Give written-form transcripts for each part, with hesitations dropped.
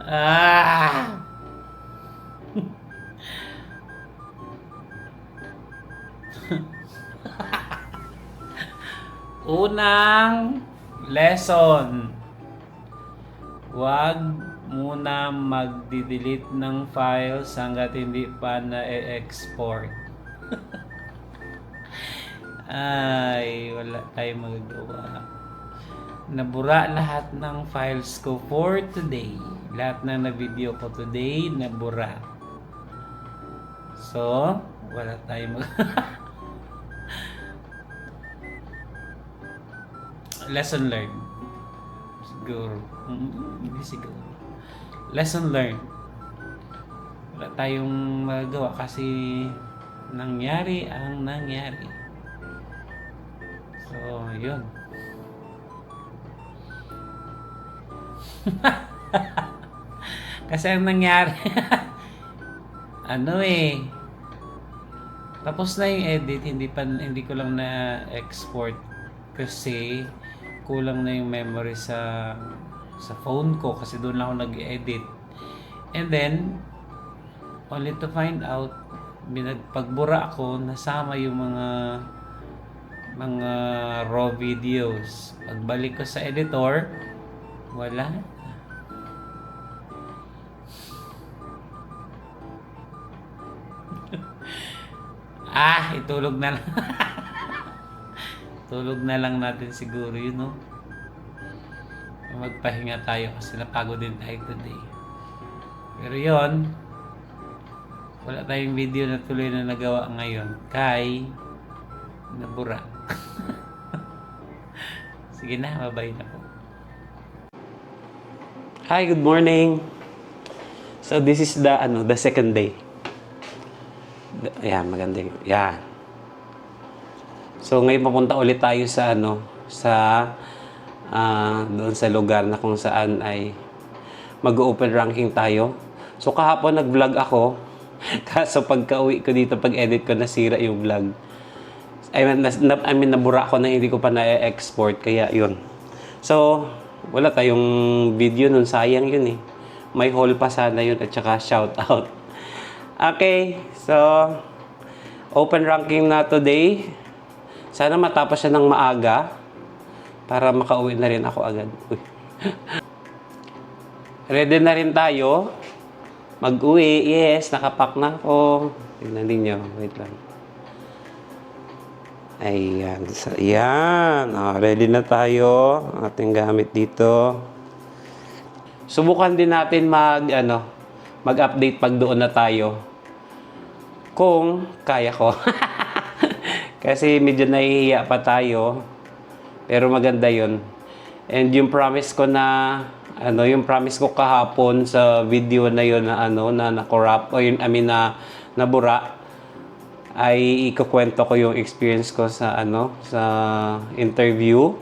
Ah! Unang lesson. Huwag muna magdi-delete ng files hanggat hindi pa na-export. Ay, wala tayong magagawa. Nabura lahat ng files ko for today. Lahat na video ko today, nabura. So, wala tayong lesson learned. Siguro. Hindi siguro. Lesson learned. Wala tayong magagawa kasi nangyari ang nangyari. So, yun. Kasi ang nangyari tapos na yung edit, hindi ko lang na export kasi kulang na yung memory sa phone ko kasi doon lang ako nag-edit. And then only to find out pagbura ko nasama yung mga raw videos. Pagbalik ko sa editor, wala. Itulog na lang. Tulog na lang natin siguro yun, no? Magpahinga tayo kasi napagod din tayo today. Pero yun, wala tayong video na tuloy na nagawa ngayon kay nabura. Sige na, bye-bye na po. Hi, good morning. So this is the second day. Ayan, maganda yun. Yan. So ngayon papunta ulit tayo sa doon sa lugar na kung saan ay mag-open ranking tayo. So kahapon nag-vlog ako. Kaso pagka-uwi ko dito, pag-edit ko, nasira yung vlog. I mean, nabura ako na hindi ko pa na-export. Kaya yun. So, wala tayong video nun. Sayang yun eh. May haul pa sana yun at saka shout out. Okay. So, open ranking na today. Sana matapos siya ng maaga para makauwi na rin ako agad. Uy. Ready na rin tayo. Mag-uwi. Yes, nakapack na ako. Tignan ninyo. Wait lang. Ayan. Ayan. Ready na tayo. Ating gamit dito. Subukan din natin mag-update pag doon na tayo. Kung kaya ko. Kasi medyo nahihiya pa tayo. Pero maganda yun. And yung promise ko yung promise ko kahapon sa video na yun na na-corrupt o yun, na nabura, ay ikukwento ko yung experience ko sa interview.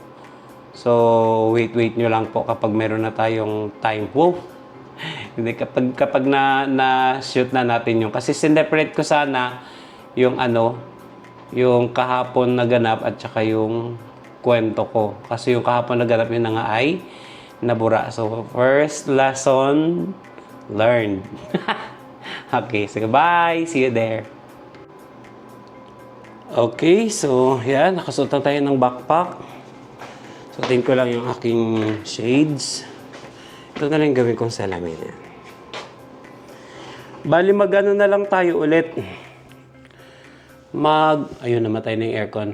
So wait nyo lang po kapag meron na tayong time. Wow. Hindi kapag na-shoot na natin yung kasi sineperate ko sana yung yung kahapon naganap at saka yung kwento ko. Kasi yung kahapon naganap yun na nga ay nabura. So, first lesson learned. Okay, so bye. See you there. Okay, so yan. Nakasuot na tayo ng backpack. Suotin ko lang yung aking shades. Ito na lang gawin kong salamin. Bali, na lang tayo ulit. Ayun, namatay na yung aircon.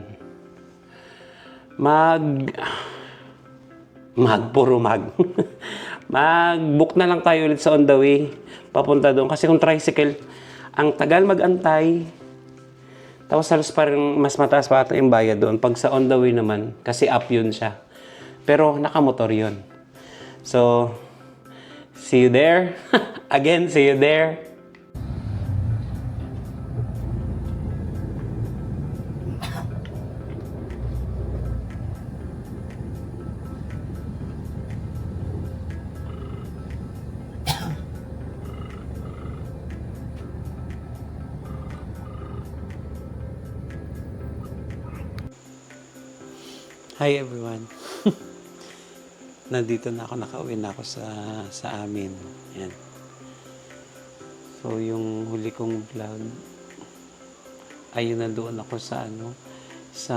Puro mag-book na lang tayo ulit sa on the way. Papunta doon. Kasi kung tricycle, ang tagal mag-antay. Tapos halos parang mas mataas pa ata yung bayad doon. Pag sa on the way naman, kasi up yun siya. Pero nakamotor yun. So, see you there. Again, see you there. Hi everyone. nandito na ako, nakauwi na ako sa amin. Yan. So, yung huli kong vlog, ayun, nandoon ako sa sa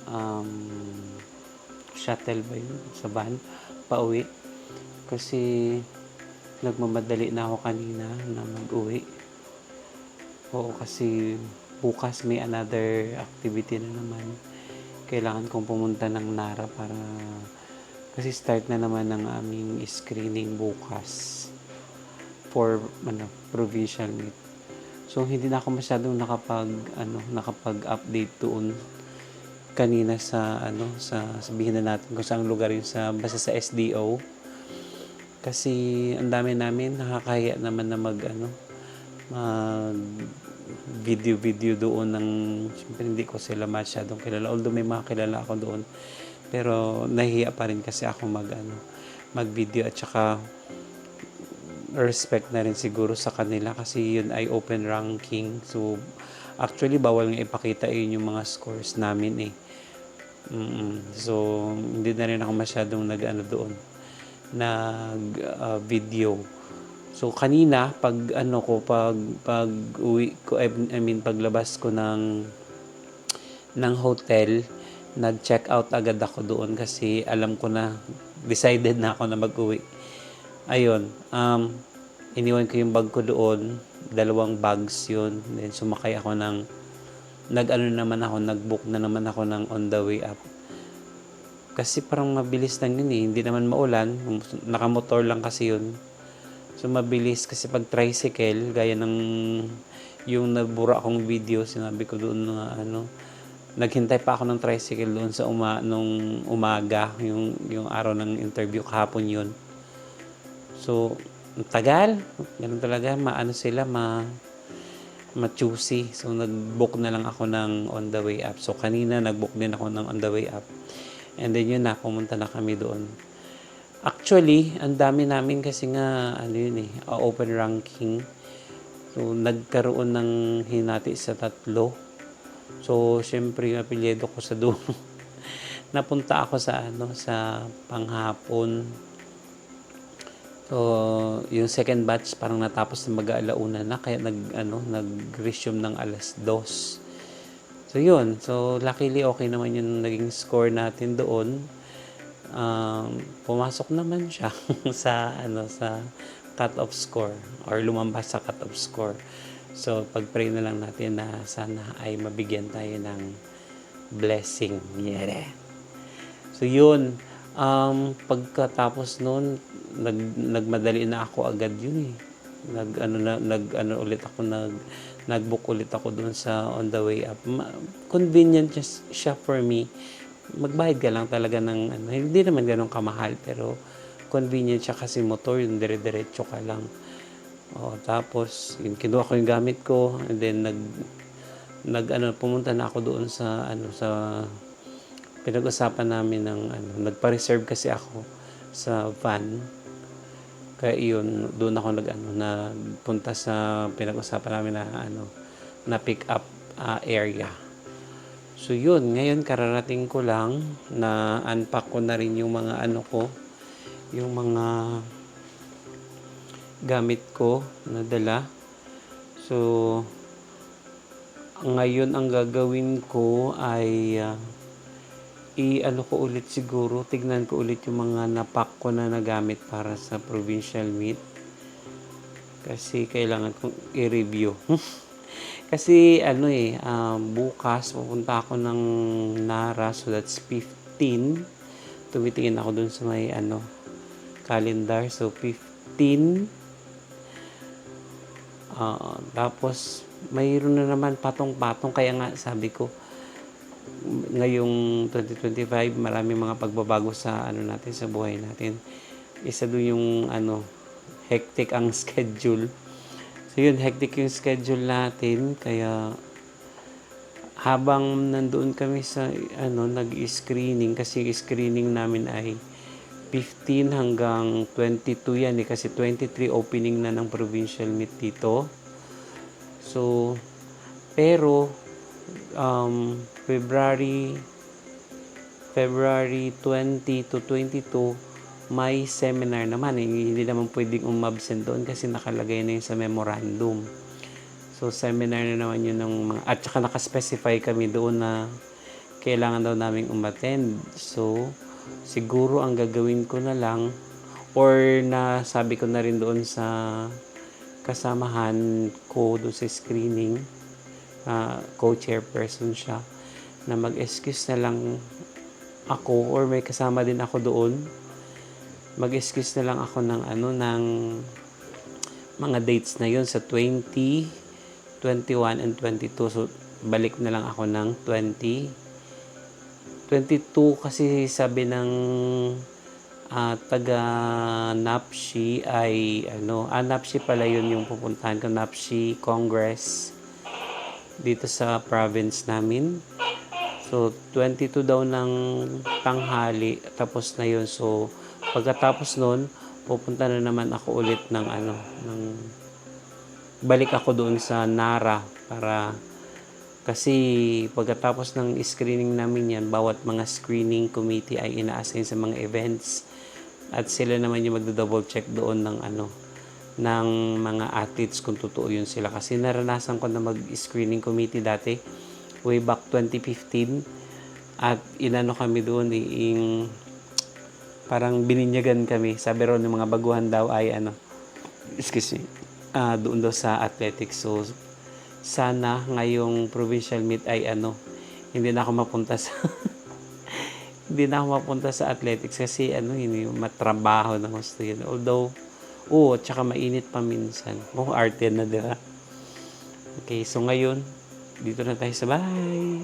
um, shuttle ba yun? Sa van, pauwi. Kasi nagmamadali na ako kanina na mag-uwi. Oo, kasi bukas may another activity na naman. Kailangan kong pumunta ng Nara para kasi start na naman ng aming screening bukas for provincial meet. So hindi na ako masyadong nakapag-update doon kanina sa sabihin na natin kung saang lugar yun, basta sa SDO. Kasi ang dami namin, nakakahiya naman na mag video doon ng, siyempre hindi ko sila masyadong kilala, although may mga kilala ako doon, pero nahihiya pa rin kasi ako mag video, at saka respect na rin siguro sa kanila kasi yun ay open ranking. So actually bawal nga ipakita yun yung mga scores namin eh. So hindi na rin ako masyadong doon video. So kanina pag uwi ko, paglabas ko ng hotel, nag-check out agad ako doon kasi alam ko na, decided na ako na mag-uwi. Ayun, iniwan ko yung bag ko doon, 2 bags yun. Then sumakay ako nag-book na naman ako ng on the way up. Kasi parang mabilis lang yun eh, hindi naman maulan, nakamotor lang kasi yun. So mabilis kasi pag tricycle, gaya ng yung nabura akong video, sinabi ko doon na naghintay pa ako ng tricycle doon sa nung umaga, yung araw ng interview, kahapon yun. So tagal, ganun talaga, ma-choosy. So nag-book na lang ako ng on the way up. So kanina nag-book din ako ng on the way up. And then yun na, pumunta na kami doon. Actually, ang dami namin kasi nga, open ranking. So, nagkaroon ng hinati sa 3. So, syempre, yung apelyido ko sa dulo. Napunta ako sa panghapon. So, yung second batch, parang natapos na mag-alauna na, kaya nag-resume ng 2:00. So, yun. So, luckily, okay naman yung naging score natin doon. Pumasok naman siya sa cut-off score or lumampas sa cut-off score. So, pag-pray na lang natin na sana ay mabigyan tayo ng blessing. Yeah. So, yun. Pagkatapos noon, nagmadali na ako agad yun eh. Nag-book ulit ako doon sa on the way up. Convenient siya for me. Magbayad ka lang talaga ng hindi naman ganun kamahal, pero convenient siya kasi motor, yung dire-diretso ka lang. Tapos yung kinuha ko yung gamit ko, and then pumunta na ako doon sa pinag-usapan namin ng nagpa-reserve kasi ako sa van. Kaya yun, doon ako nagpunta sa pinag-usapan namin na pick up area. So yun, ngayon kararating ko lang na unpack ko na rin yung mga yung mga gamit ko na dala. So ngayon ang gagawin ko ay ko ulit siguro, tignan ko ulit yung mga napack ko na nagamit para sa provincial meet. Kasi kailangan kong i-review. Kasi bukas pupunta ako ng Nara, so that's 15. Tumitingin ako dun sa may calendar. So 15. Tapos mayroon na naman patong-patong, kaya nga sabi ko ngayong 2025 marami mga pagbabago sa natin, sa buhay natin. Isa doon yung hectic ang schedule. So yun, hectic yung schedule natin, kaya habang nandoon kami sa nag-screening, kasi screening namin ay 15 hanggang 22 yan kasi 23 opening na ng provincial meet dito. So pero February February 20 to 22, may seminar naman. Hindi naman pwedeng umabsent doon kasi nakalagay na yun sa memorandum. So, seminar na naman yun ng mga, at saka nakaspecify kami doon na kailangan daw naming umattend. So, siguro ang gagawin ko na lang, or na sabi ko na rin doon sa kasamahan ko doon sa screening, co-chairperson siya, na mag-excuse na lang ako, or may kasama din ako doon, mag-excuse na lang ako ng ng mga dates na yun sa 20, 21, and 22. So, balik na lang ako ng 22 kasi sabi ng taga NAPSI ay NAPSI pala yun yung pupuntahan ko, NAPSI Congress dito sa province namin. So 22 daw ng tanghali, tapos na yun. So pagkatapos nun, pupunta na naman ako ulit ng balik ako doon sa Nara, para kasi pagkatapos ng screening namin yan, bawat mga screening committee ay ina-assign sa mga events, at sila naman yung magdo-double check doon ng ng mga athletes kung totoo yun sila. Kasi naranasan ko na mag-screening committee dati way back 2015, at inano kami doon parang bininyagan kami. Sabi ron ng mga baguhan daw ay excuse me, doon daw sa athletics. So sana ngayong provincial meet ay hindi na ako mapunta sa hindi na ako mapunta sa athletics kasi hindi matrabaho na gusto yun. Although tsaka mainit pa minsan. Arte na, di ba? Okay, so ngayon dito na tayo sa bahay.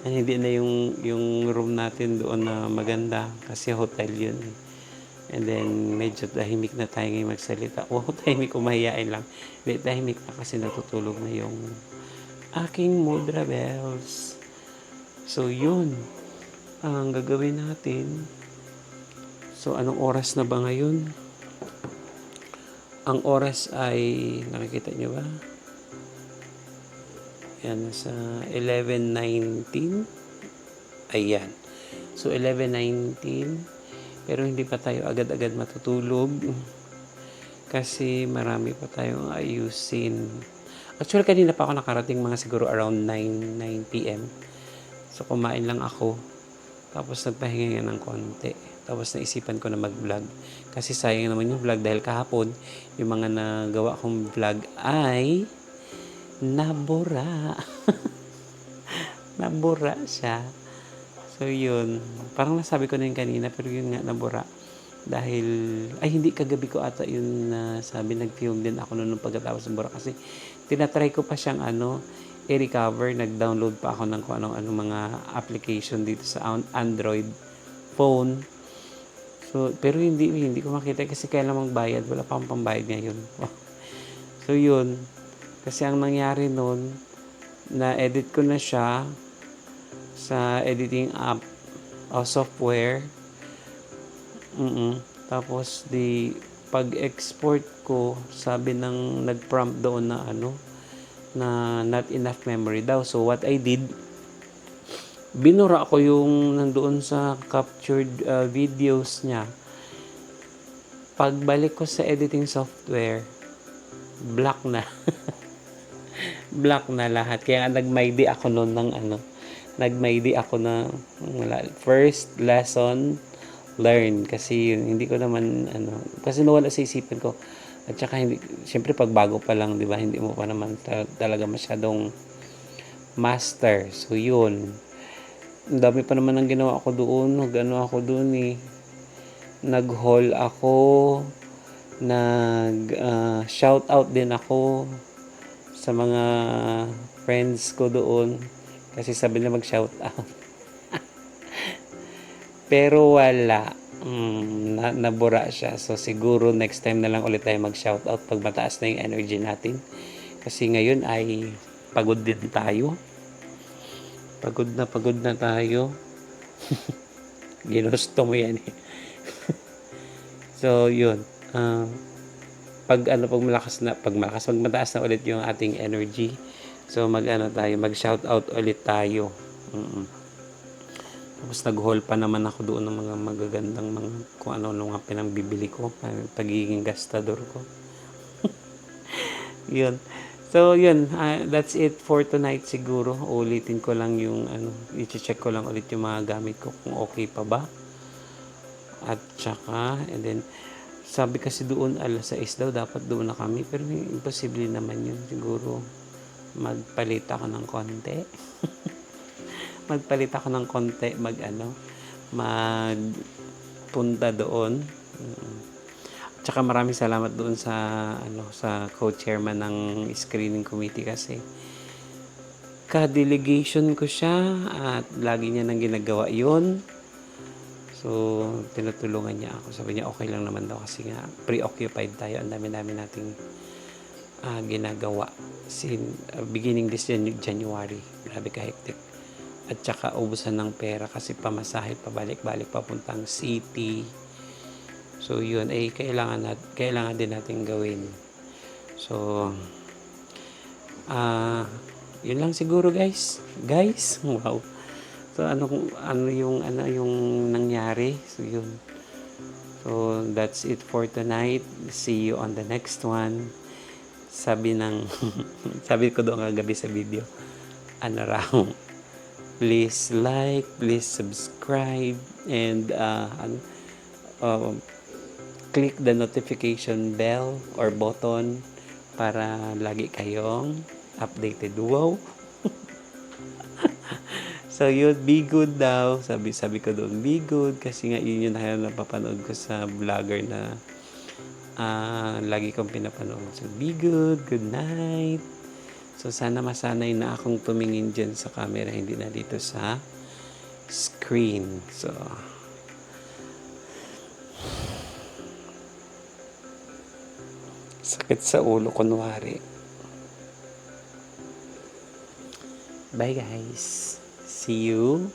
Hindi na yung room natin doon na maganda kasi hotel yun. And then medyo tahimik na tayo ngayon magsalita. Tahimik, mahihain lang. Hindi, tahimik na kasi natutulog na yung aking mudra bells. So yun ang gagawin natin. So anong oras na ba ngayon? Ang oras ay, nakikita nyo ba? Yan, nasa 11:19. Ayan. So 11:19. Pero hindi pa tayo agad-agad matutulog kasi marami pa tayong ayusin. Actually, kanina pa ako nakarating, mga siguro around 9 p.m. So kumain lang ako. Tapos nagpahinga ng konti. Tapos naisipan ko na mag-vlog. Kasi sayang naman yung vlog dahil kahapon, yung mga nagawa kong vlog ay nabura. Nabura siya. So yun. Parang nasabi ko na yung kanina, pero yun nga, nabura. Dahil, hindi, kagabi ko ata yun na sabi, nag-film din ako noon pagkatapos ng bura. Kasi tinatry ko pa siyang i-recover. Nag-download pa ako ng kung anong mga application dito sa Android phone. So, pero hindi ko makita kasi kailangan magbayad. Wala pa akong pambayad ngayon. So, yun. Kasi ang nangyari noon, na-edit ko na siya sa editing app o software. Tapos, pag-export ko, sabi ng nag-prompt doon na na not enough memory daw. So, what I did, binura ko yung nandoon sa captured videos niya. Pagbalik ko sa editing software, black na. Black na lahat. Kaya nag-MyD ako noon ng nag-MyD ako na first lesson learn. Kasi hindi ko naman kasi nawala sa isipan ko. At saka siyempre pag bago pa lang, di ba, hindi mo pa naman talaga masyadong master. So yun, ang dami pa naman ang ginawa ko doon. Ako doon nag-haul ako, shout out din ako sa mga friends ko doon kasi sabi nila mag-shout out. Pero wala, nabura siya. So siguro next time na lang ulit tayo mag-shout out pag mataas na yung energy natin, kasi ngayon ay pagod din tayo. Pagod na tayo. Ginusto mo yan eh. So yun, pag malakas, pag mataas na ulit yung ating energy, so mag shout out ulit tayo. Tapos nag-haul pa naman ako doon ng mga magagandang mga kung ano-ano nga pinambibili ko. Pagiging gastador ko. Yun. So, yun. That's it for tonight siguro. Ulitin ko lang yung i-check ko lang ulit yung mga gamit ko kung okay pa ba. At saka, and then, sabi kasi doon alas 6 daw, dapat doon na kami. Pero imposible naman yun. Siguro, magpalit ako ng konti. Magpunta doon. Tsaka maraming salamat doon sa co-chairman ng screening committee kasi ka-delegation ko siya at lagi niya nang ginagawa yun. So, tinutulungan niya ako. Sabi niya, okay lang naman daw kasi nga preoccupied tayo. Ang dami-dami nating ginagawa. Beginning this January. Grabe ka-hectic. At saka, ubusan ng pera kasi pamasahe, pabalik-balik, papuntang city. So, yun. Kailangan din natin gawin. So, yun lang siguro guys. Wow. So, ano yung nangyari. So, yun. So, that's it for tonight. See you on the next one. Sabi ko doon kagabi sa video. Please like, please subscribe, and click the notification bell or button para lagi kayong updated. Wow! So yun, be good daw. Sabi ko doon, be good. Kasi nga yun yung napapanood ko sa vlogger na lagi kong pinapanood. So be good, good night. So sana masanay na akong tumingin dyan sa camera, hindi na dito sa screen. So, sakit sa ulo kunwari. Bye guys. See you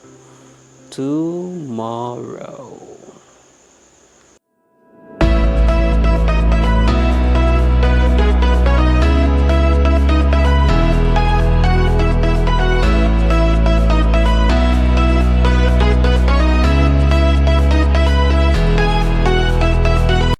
tomorrow.